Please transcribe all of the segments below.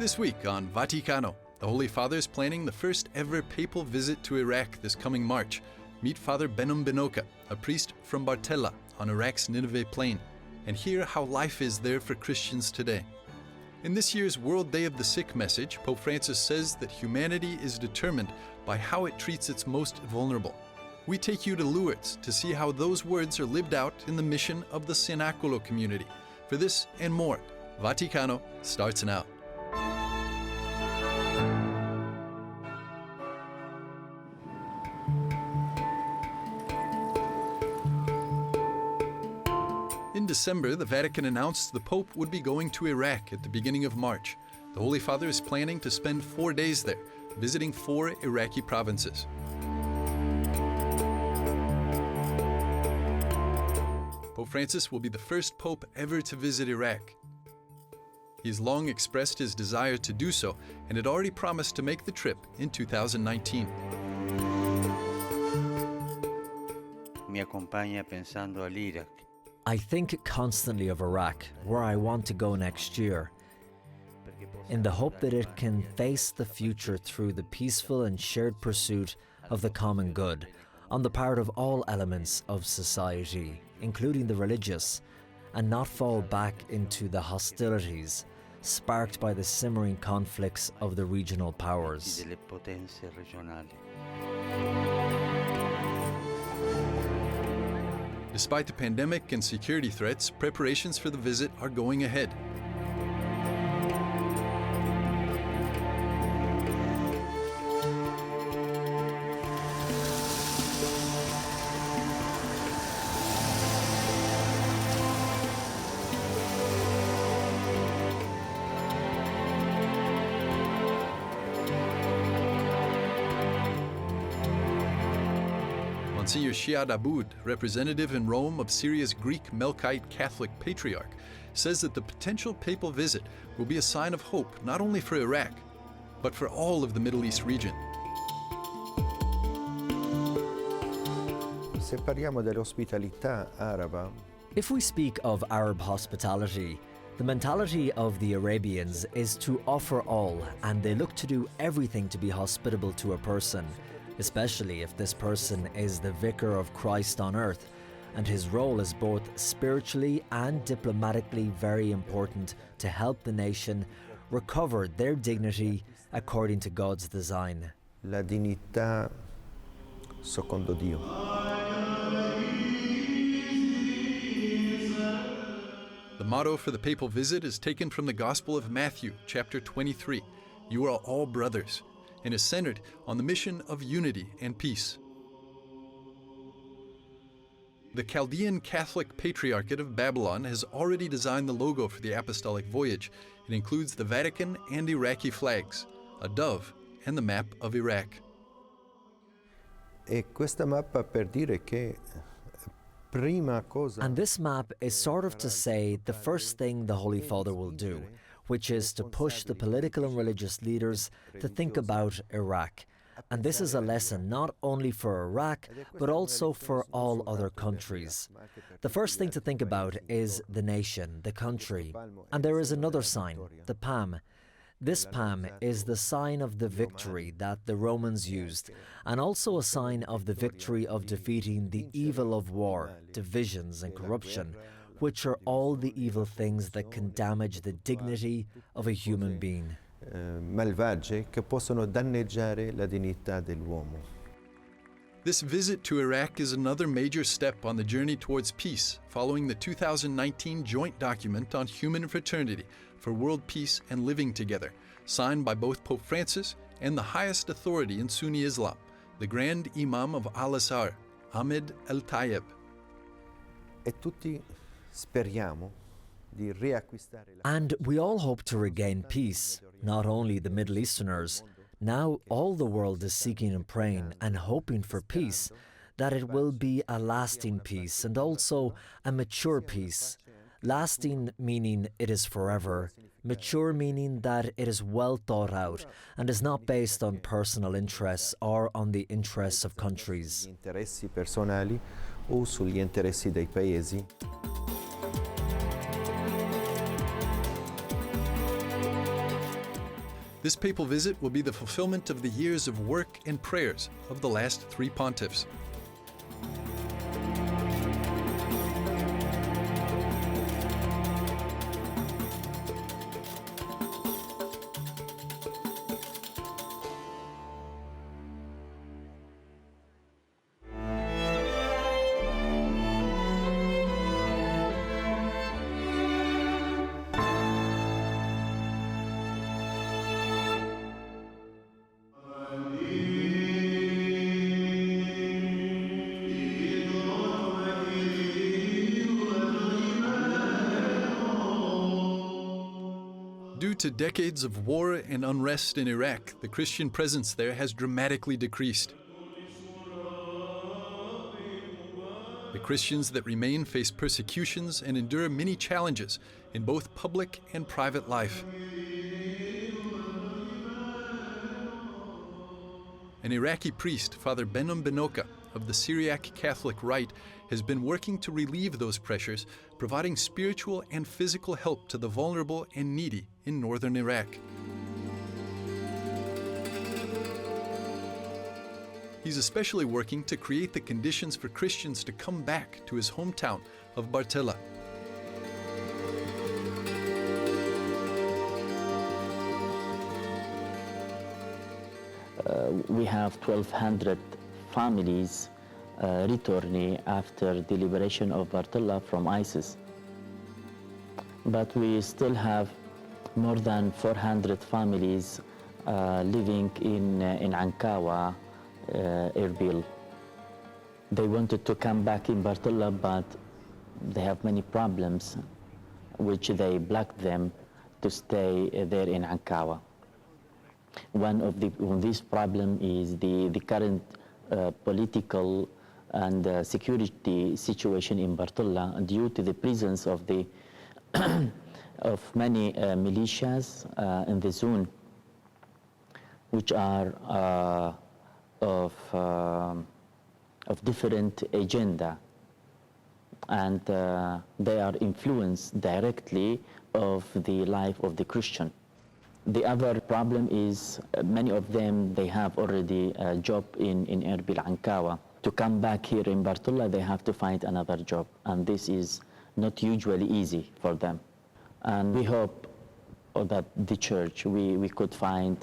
This week on Vaticano, the Holy Father is planning the first ever papal visit to Iraq this coming March. Meet Father Behnam, a priest from Bartella on Iraq's Nineveh plain, and hear how life is there for Christians today. In this year's World Day of the Sick message, Pope Francis says that humanity is determined by how it treats its most vulnerable. We take you to Lourdes to see how those words are lived out in the mission of the Cenacolo Community. For this and more, Vaticano starts now. In December, the Vatican announced the Pope would be going to Iraq at the beginning of March. The Holy Father is planning to spend 4 days there, visiting 4 Iraqi provinces. Pope Francis will be the first Pope ever to visit Iraq. He has long expressed his desire to do so and had already promised to make the trip in 2019. Mi acompaña pensando al Irak. I think constantly of Iraq, where I want to go next year, in the hope that it can face the future through the peaceful and shared pursuit of the common good on the part of all elements of society, including the religious, and not fall back into the hostilities sparked by the simmering conflicts of the regional powers. Despite the pandemic and security threats, preparations for the visit are going ahead. Monsignor Shiad Aboud, representative in Rome of Syria's Greek Melkite Catholic Patriarch, says that the potential papal visit will be a sign of hope not only for Iraq, but for all of the Middle East region. Se parliamo dell'ospitalità araba, If we speak of Arab hospitality, the mentality of the Arabians is to offer all, and they look to do everything to be hospitable to a person, especially if this person is the vicar of Christ on earth, and his role is both spiritually and diplomatically very important to help the nation recover their dignity according to God's design. la dignità secondo Dio. The motto for the papal visit is taken from the Gospel of Matthew, chapter 23, "You are all brothers," and is centered on the mission of unity and peace. The Chaldean Catholic Patriarchate of Babylon has already designed the logo for the apostolic voyage. It includes the Vatican and Iraqi flags, a dove, and the map of Iraq. E questa mappa per dire che prima cosa. And this map is sort of to say the first thing the Holy Father will do, which is to push the political and religious leaders to think about Iraq. And this is a lesson not only for Iraq, but also for all other countries. The first thing to think about is the nation, the country. And there is another sign, the palm. This palm is the sign of the victory that the Romans used, and also a sign of the victory of defeating the evil of war, divisions and corruption, which are all the evil things that can damage the dignity of a human being. Malvagie che possono danneggiare la dignità dell'uomo. This visit to Iraq is another major step on the journey towards peace, following the 2019 joint document on human fraternity for world peace and living together, signed by both Pope Francis and the highest authority in Sunni Islam, the Grand Imam of Al-Azhar, Ahmed El-Tayeb. E tutti speriamo di riacquistare la. And we all hope to regain peace, not only the Middle Easterners. Now all the world is seeking and praying and hoping for peace, that it will be a lasting peace and also a mature peace. Lasting meaning it is forever, mature meaning that it is well thought out and is not based on personal interests or on the interests of countries. Interessi personali o sugli interessi dei paesi. This papal visit will be the fulfillment of the years of work and prayers of the last three pontiffs. Due to decades of war and unrest in Iraq, the Christian presence there has dramatically decreased. The Christians that remain face persecutions and endure many challenges in both public and private life. An Iraqi priest, Father Behnam of the Syriac Catholic Rite, has been working to relieve those pressures, providing spiritual and physical help to the vulnerable and needy in northern Iraq. He's especially working to create the conditions for Christians to come back to his hometown of Bartella. We have 1,200 families returning after the liberation of Bartella from ISIS. But we still have more than 400 families living in Ankawa, Erbil. They wanted to come back in Bartella, but they have many problems, which they blocked them to stay there in Ankawa. One of these problems is the current political and security situation in Bartella due to the presence of the of many militias in the zone, which are of different agenda, and they are influenced directly of the life of the Christian. The other problem is many of them, they have already a job in Erbil, Ankawa. To come back here in Bartella, they have to find another job, and this is not usually easy for them. And we hope that the church, we could find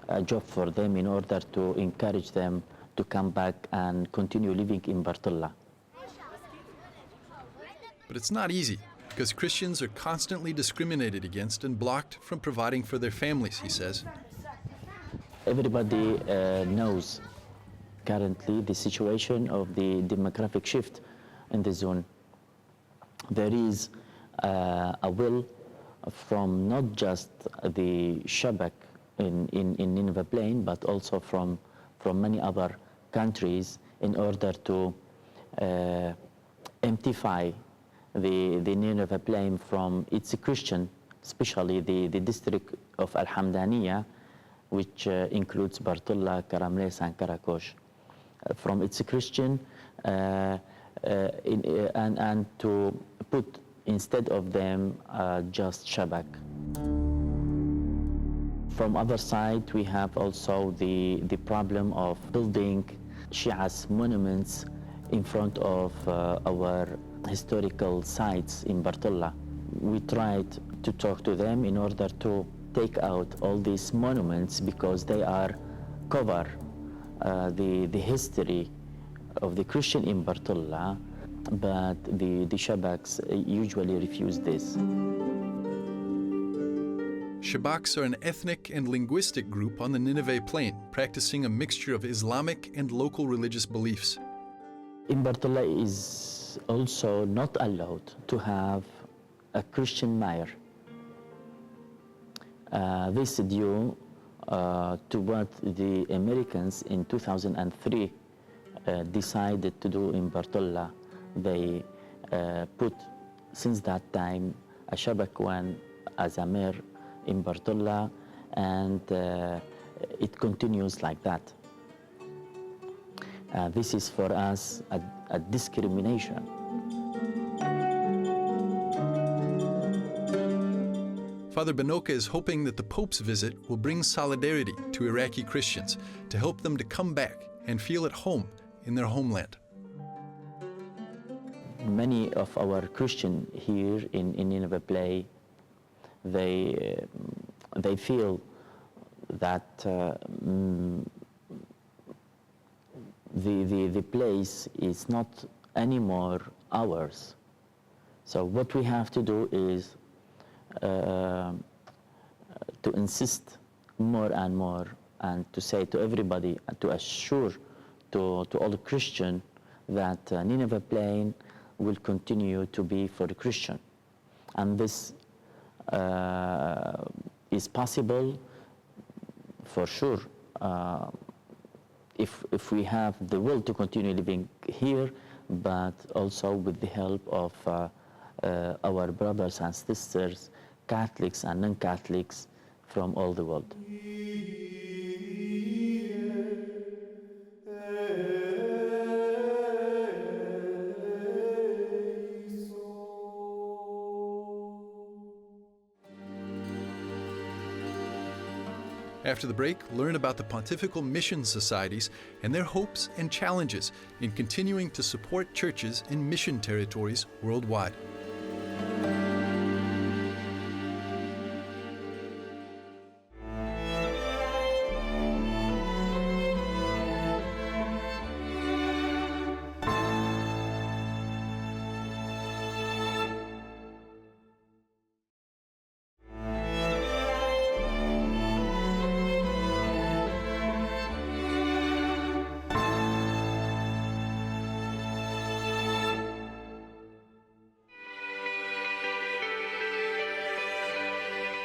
a job for them in order to encourage them to come back and continue living in Bartella. But it's not easy, because Christians are constantly discriminated against and blocked from providing for their families, he says. Everybody knows currently the situation of the demographic shift in the zone. There is a will from not just the Shabak in Nineveh Plain, but also from many other countries in order to emptify the Nineveh Plain from its Christian, especially the district of Al-Hamdaniya, which includes Bartella, Karamles, and Karakosh, from its Christian, and to put instead of them just Shabak. From other side, we have also the problem of building Shia's monuments in front of our historical sites in Bartella. We tried to talk to them in order to take out all these monuments because they are cover the history of the Christian in Bartella, but the Shabaks usually refuse this. Shabaks are an ethnic and linguistic group on the Nineveh Plain, practicing a mixture of Islamic and local religious beliefs. In Bartella is also not allowed to have a Christian mayor. This is due to what the Americans in 2003 decided to do in Bartella. They put, since that time, a Shabakwan as a mayor in Bartella, and it continues like that. This is for us a discrimination. Father Benoka is hoping that the Pope's visit will bring solidarity to Iraqi Christians to help them to come back and feel at home in their homeland. Many of our Christians here in Nineveh Play, they feel that the place is not anymore ours. So what we have to do is to insist more and more, and to say to everybody, and to assure to all the Christians that Nineveh Plain will continue to be for the Christian. And this is possible for sure if we have the will to continue living here, but also with the help of our brothers and sisters, Catholics and non-Catholics from all the world. After the break, learn about the Pontifical Mission Societies and their hopes and challenges in continuing to support churches in mission territories worldwide.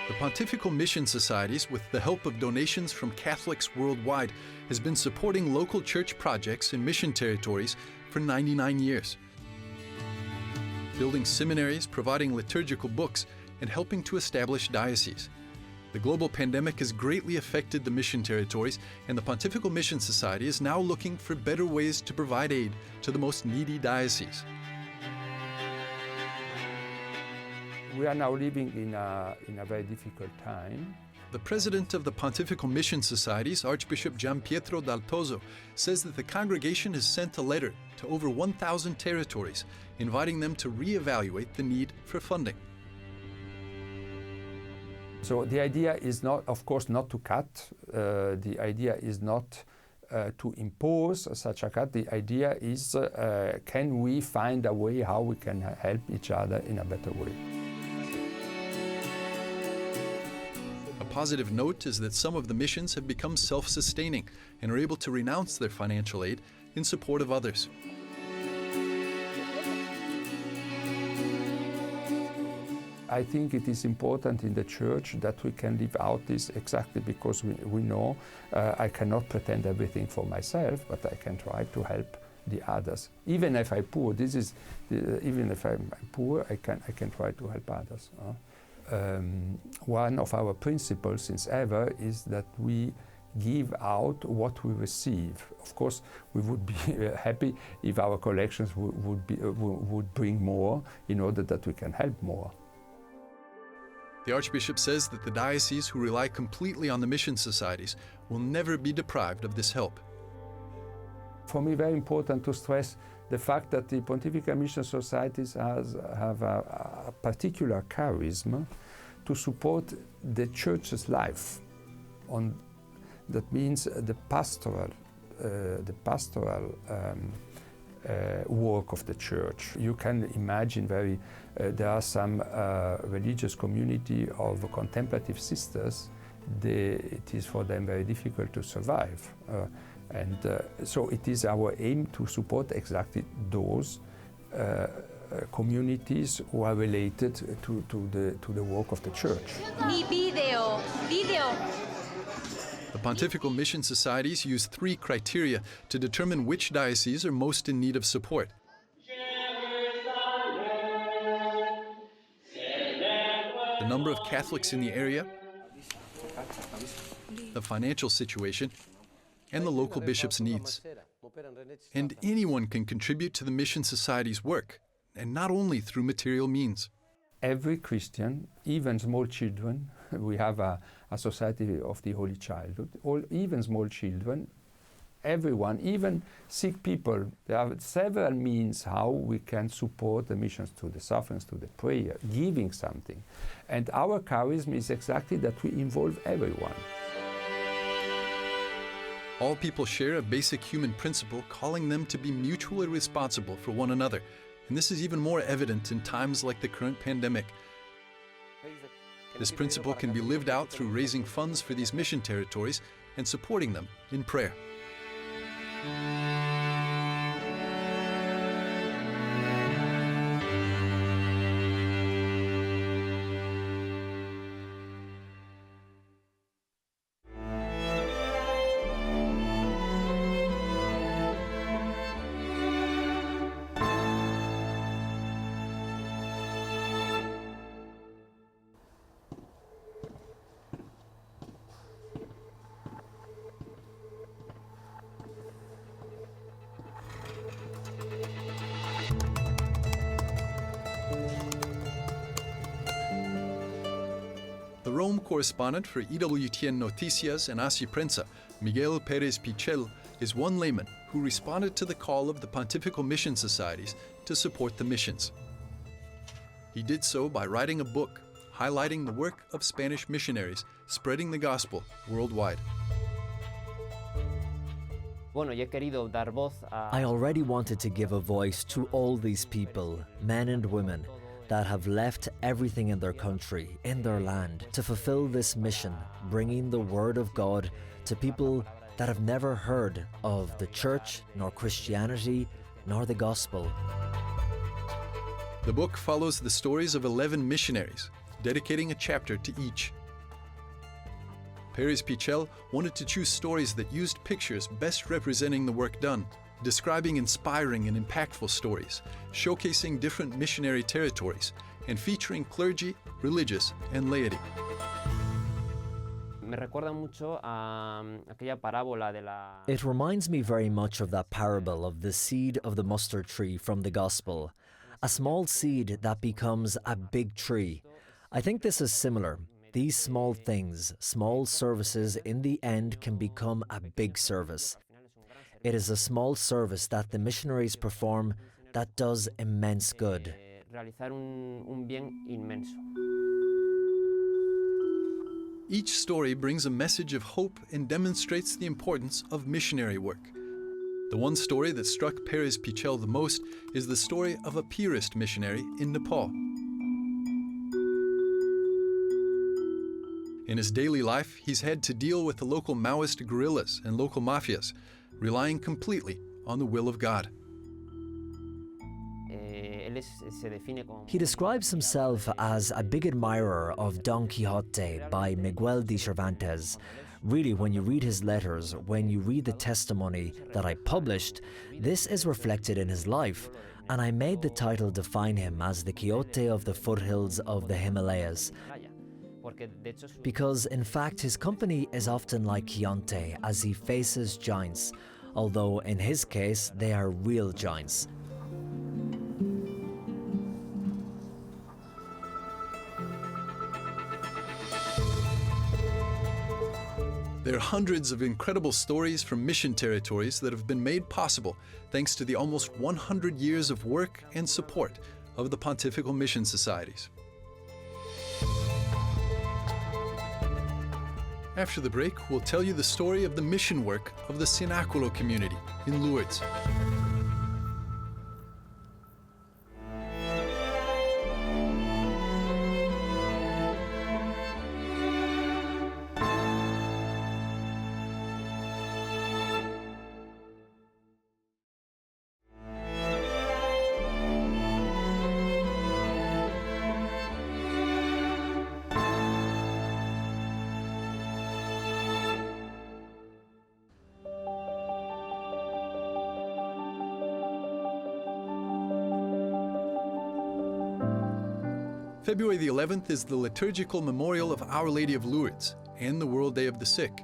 The Pontifical Mission Societies, with the help of donations from Catholics worldwide, has been supporting local church projects in mission territories for 99 years. Building seminaries, providing liturgical books, and helping to establish dioceses. The global pandemic has greatly affected the mission territories, and the Pontifical Mission Society is now looking for better ways to provide aid to the most needy dioceses. We are now living in a very difficult time. The president of the Pontifical Mission Societies, Archbishop Gian Pietro Dal Tozo, says that the congregation has sent a letter to over 1,000 territories, inviting them to reevaluate the need for funding. So the idea is not, of course, not to cut. The idea is not to impose such a cut. The idea is, can we find a way how we can help each other in a better way? A positive note is that some of the missions have become self-sustaining and are able to renounce their financial aid in support of others. I think it is important in the church that we can live out this exactly because we know I cannot pretend everything for myself, but I can try to help the others. Even if I'm poor, even if I'm poor, I can try to help others. One of our principles since ever is that we give out what we receive. Of course, we would be happy if our collections would bring more in order that we can help more. The Archbishop says that the dioceses who rely completely on the mission societies will never be deprived of this help. For me, very important to stress the fact that the Pontifical Mission Societies have a particular charisma to support the Church's life. That means the pastoral work of the Church. You can imagine there are some religious community of contemplative sisters. It is for them very difficult to survive. So it is our aim to support exactly those communities who are related to the work of the Church. Video. The Pontifical Mission Societies use 3 criteria to determine which dioceses are most in need of support. The number of Catholics in the area, the financial situation, and the local bishop's needs. And anyone can contribute to the Mission Society's work, and not only through material means. every Christian, even small children, we have a society of the Holy Childhood, even small children, everyone, even sick people. There are several means how we can support the missions through the sufferings, through the prayer, giving something. And our charism is exactly that we involve everyone. All people share a basic human principle calling them to be mutually responsible for one another. And this is even more evident in times like the current pandemic. This principle can be lived out through raising funds for these mission territories and supporting them in prayer. The Rome correspondent for ytsync-en Noticias and Así Prensa, Miguel Pérez Pichel, is one layman who responded to the call of the Pontifical Mission Societies to support the missions. He did so by writing a book highlighting the work of Spanish missionaries spreading the gospel worldwide. I already wanted to give a voice to all these people, men and women, that have left everything in their country, in their land, to fulfill this mission, bringing the Word of God to people that have never heard of the Church, nor Christianity, nor the Gospel. The book follows the stories of 11 missionaries, dedicating a chapter to each. Pérez Pichel wanted to choose stories that used pictures best representing the work done, describing inspiring and impactful stories, showcasing different missionary territories, and featuring clergy, religious, and laity. It reminds me very much of that parable of the seed of the mustard tree from the Gospel, a small seed that becomes a big tree. I think this is similar. These small things, small services, in the end can become a big service. It is a small service that the missionaries perform that does immense good. Each story brings a message of hope and demonstrates the importance of missionary work. The one story that struck Pérez Pichel the most is the story of a Purist missionary in Nepal. In his daily life, he's had to deal with the local Maoist guerrillas and local mafias, relying completely on the will of God. He describes himself as a big admirer of Don Quixote by Miguel de Cervantes. Really, when you read his letters, when you read the testimony that I published, this is reflected in his life, and I made the title define him as the Quixote of the foothills of the Himalayas. Because, in fact, his company is often like Quixote as he faces giants, although in his case, they are real giants. There are hundreds of incredible stories from mission territories that have been made possible thanks to the almost 100 years of work and support of the Pontifical Mission Societies. After the break, we'll tell you the story of the mission work of the Cenacolo Community in Lourdes. February the 11th is the liturgical memorial of Our Lady of Lourdes and the World Day of the Sick.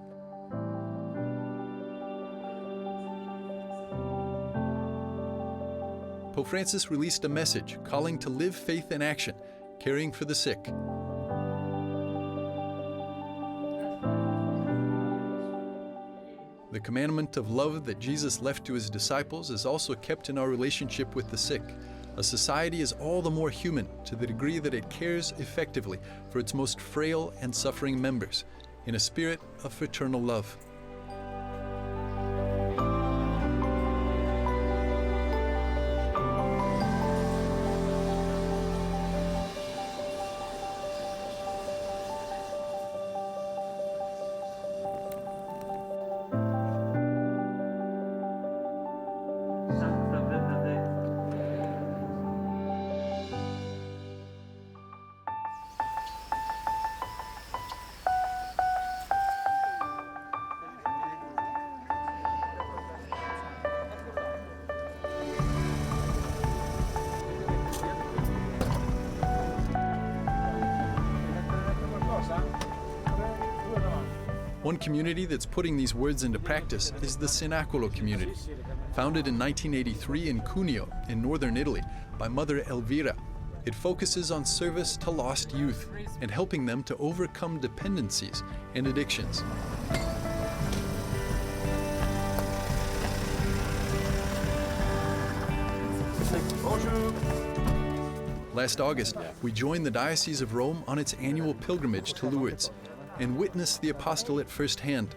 Pope Francis released a message calling to live faith in action caring for the sick. The commandment of love that Jesus left to his disciples is also kept in our relationship with the sick. A society is all the more human to the degree that it cares effectively for its most frail and suffering members, in a spirit of fraternal love. One community that's putting these words into practice is the Cenacolo Community. Founded in 1983 in Cuneo, in northern Italy, by Mother Elvira, it focuses on service to lost youth and helping them to overcome dependencies and addictions. Last August, we joined the Diocese of Rome on its annual pilgrimage to Lourdes and witnessed the apostolate firsthand.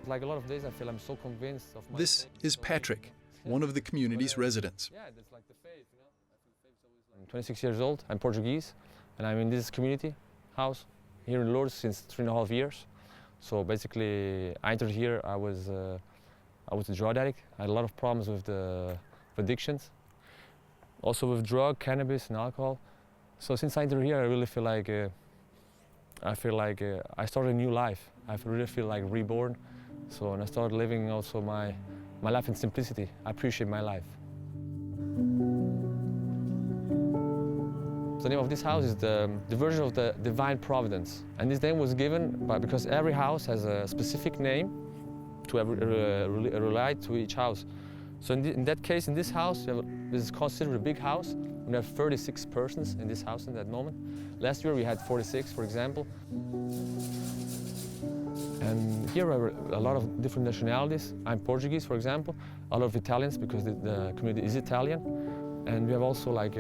Like a lot of days, I feel I'm so convinced of my This faith. is Patrick, one of the community's residents. Yeah, that's like the faith, you know. I feel faith is always like... I'm 26 years old, I'm Portuguese, and I'm in this community house here in Lourdes since 3.5 years. So basically, I entered here, I was a drug addict. I had a lot of problems with addictions. Also with drug, cannabis, and alcohol. So since I entered here, I really feel like I started a new life. I really feel like reborn. So and I started living also my life in simplicity. I appreciate my life. The name of this house is the version of the Divine Providence, and this name was given because every house has a specific name to relate to each house. So in that case, in this house, this is considered a big house. We have 36 persons in this house in that moment. Last year we had 46, for example. And here are a lot of different nationalities. I'm Portuguese, for example. A lot of Italians, because the community is Italian. And we have also like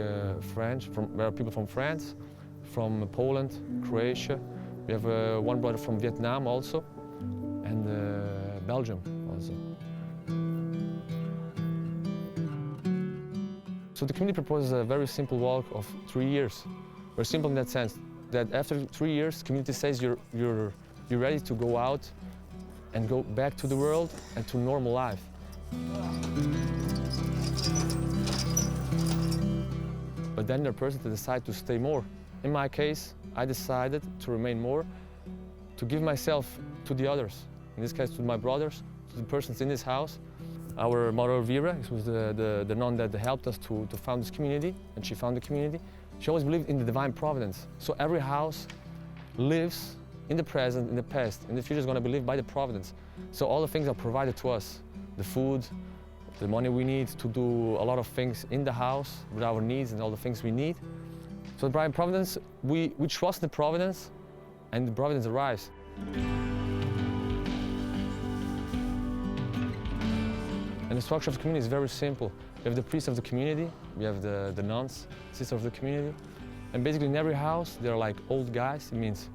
French, there are people from France, from Poland, Croatia. We have one brother from Vietnam also, and Belgium also. So the community proposes a very simple walk of 3 years. Very simple in that sense, that after 3 years, community says you're ready to go out and go back to the world and to normal life. But then there are persons that decide to stay more. In my case, I decided to remain more, to give myself to the others. In this case, to my brothers, to the persons in this house. Our Mother Elvira, who was the nun that helped us to found this community, and she found the community. She always believed in the divine providence. So every house lives in the present, in the past, in the future is going to be lived by the providence. So all the things are provided to us, the food, the money we need to do a lot of things in the house with our needs and all the things we need. So the divine providence, we trust the providence, and the providence arrives. And the structure of the community is very simple. We have the priest of the community, we have the nuns, sister of the community. And basically in every house, there are like old guys. It means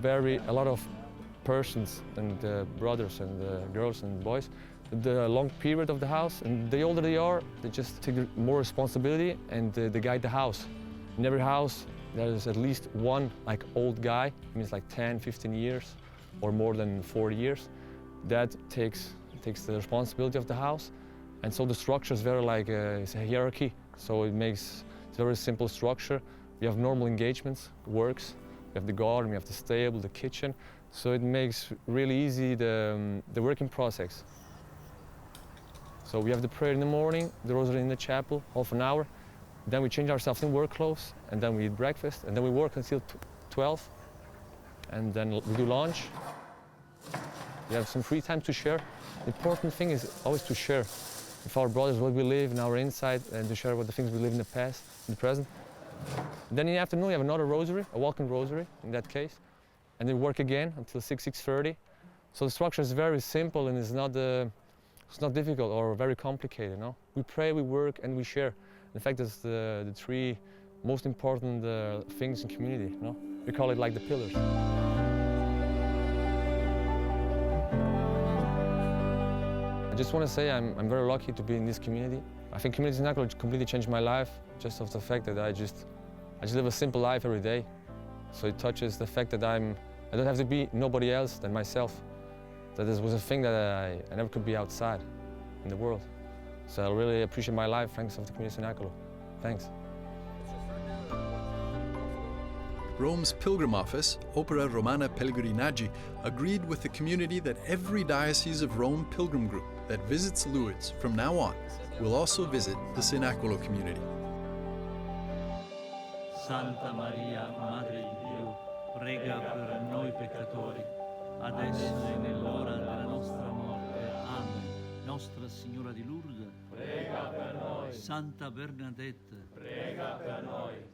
a lot of persons and brothers and girls and boys. The long period of the house, and the older they are, they just take more responsibility and they guide the house. In every house, there's at least one like old guy. It means like 10, 15 years or more than 40 years. That takes the responsibility of the house, and so the structure is very like it's a hierarchy. So it's a very simple structure. We have normal engagements, works. We have the garden, we have the stable, the kitchen. So it makes really easy the working process. So we have the prayer in the morning, the rosary in the chapel, half an hour. Then we change ourselves in work clothes, and then we eat breakfast, and then we work until 12, and then we do lunch. We have some free time to share. The important thing is always to share. with our brothers what we live in our inside and to share what the things we live in the past, in the present. Then in the afternoon, you have another rosary, a walking rosary in that case, and then work again until 6:30. So the structure is very simple and it's not difficult or very complicated. You know? We pray, we work, and we share. In fact, that's the three most important things in community. You know? We call it like the pillars. I just want to say I'm very lucky to be in this community. I think Community Cenacolo completely changed my life just of the fact that I just live a simple life every day. So it touches the fact that I don't have to be nobody else than myself. That this was a thing that I never could be outside in the world. So I really appreciate my life thanks of the Community Cenacolo. Thanks. Rome's pilgrim office, Opera Romana Pellegrinaggi, agreed with the community that every Diocese of Rome pilgrim group that visits Lourdes from now on will also visit the Cenacolo community. Santa Maria, Madre di Dio, prega per noi peccatori, adesso e nell'ora della nostra morte. Amen. Nostra Signora di Lourdes, prega per noi. Santa Bernadette, prega per noi.